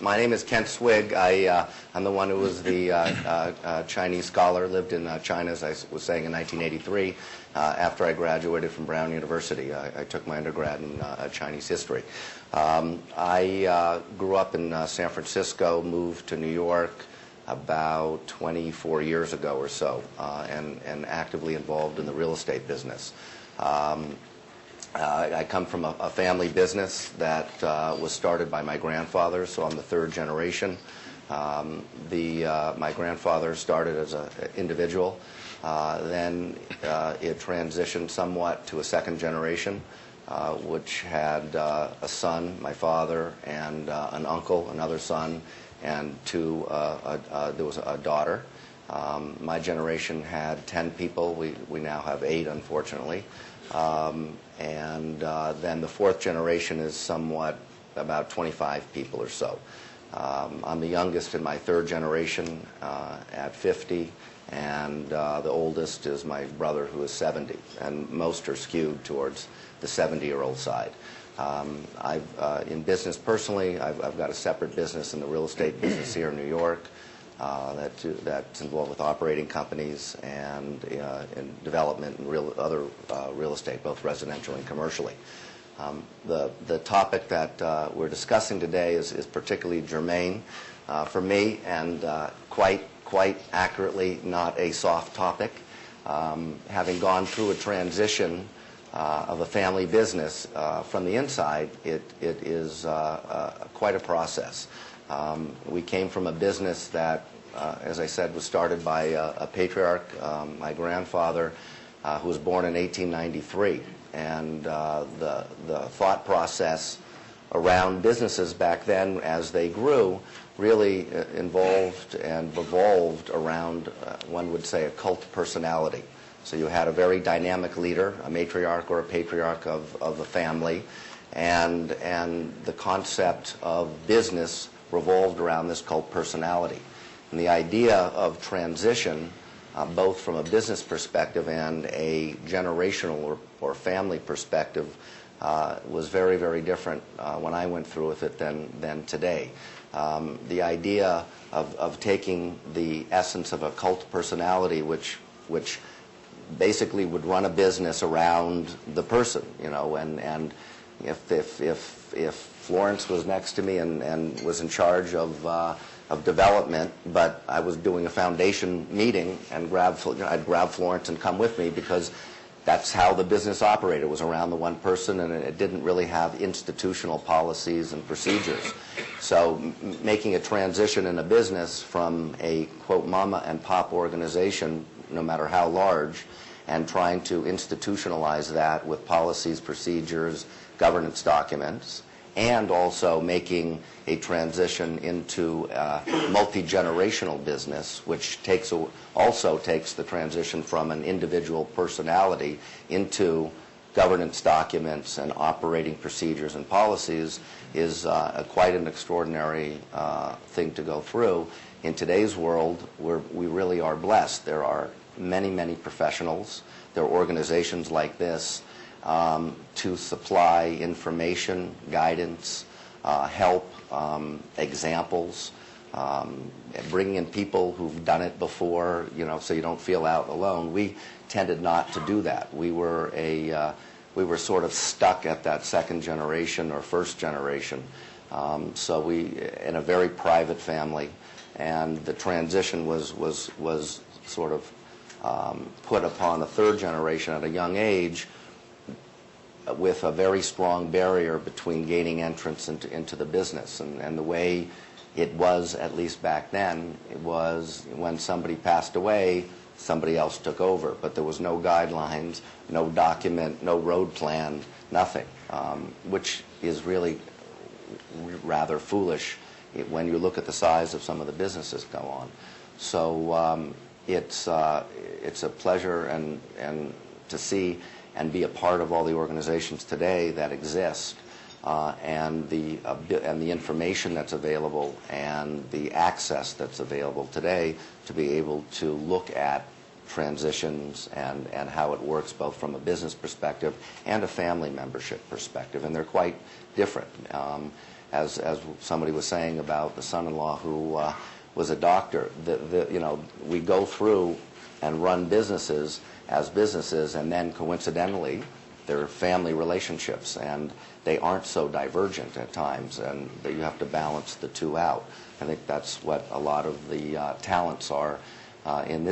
My name is Kent Swig. I'm the one who was the Chinese scholar, lived in China, as I was saying, in 1983, after I graduated from Brown University. I took my undergrad in Chinese history. I grew up in San Francisco, moved to New York about 24 years ago or so, and actively involved in the real estate business. I come from a family business that was started by my grandfather, so I'm the third generation. My grandfather started as an individual. Then it transitioned somewhat to a second generation, which had a son, my father, and an uncle, another son, and there was a daughter. My generation had 10 people. We now have 8, unfortunately. Then the fourth generation is somewhat about 25 people or so. I'm the youngest in my third generation at 50, and the oldest is my brother, who is 70, and most are skewed towards the 70-year-old side. In business personally, I've got a separate business in the real estate business here in New York. That's involved with operating companies and in development and other real estate, both residential and commercially. The topic that we're discussing today is particularly germane for me, and quite accurately not a soft topic. Having gone through a transition of a family business from the inside, it is quite a process. We came from a business that, as I said, was started by a patriarch, my grandfather, who was born in 1893. And the thought process around businesses back then, as they grew, really involved and revolved around, one would say, a cult personality. So you had a very dynamic leader, a matriarch or a patriarch of the family, and the concept of business revolved around this cult personality. And the idea of transition, both from a business perspective and a generational or family perspective, was very, very different when I went through with it than today. The idea of taking the essence of a cult personality, which basically would run a business around the person, and if Florence was next to me and was in charge of development, but I was doing a foundation meeting, and I'd grab Florence and come with me, because that's how the business operated. It was around the one person, and it didn't really have institutional policies and procedures. So making a transition in a business from a, quote, mama and pop organization, no matter how large, and trying to institutionalize that with policies, procedures, governance documents, and also making a transition into a multi-generational business, which also takes the transition from an individual personality into governance documents and operating procedures and policies, is quite an extraordinary thing to go through. In today's world, we really are blessed. There are many, many professionals. There are organizations like this to supply information, guidance, help, examples, bringing in people who've done it before, so you don't feel out alone. We tended not to do that. We were sort of stuck at that second generation or first generation. So we, in a very private family, and the transition was sort of put upon the third generation at a young age, with a very strong barrier between gaining entrance into the business. And the way it was, at least back then, it was when somebody passed away, somebody else took over. But there was no guidelines, no document, no road plan, nothing, which is really rather foolish when you look at the size of some of the businesses go on. So it's a pleasure and to see and be a part of all the organizations today that exist, and the information that's available and the access that's available today to be able to look at transitions and how it works, both from a business perspective and a family membership perspective. And they're quite different. as somebody was saying about the son-in-law who was a doctor, we go through and run businesses as businesses, and then coincidentally, they're family relationships, and they aren't so divergent at times, and that you have to balance the two out. I think that's what a lot of the talents are in this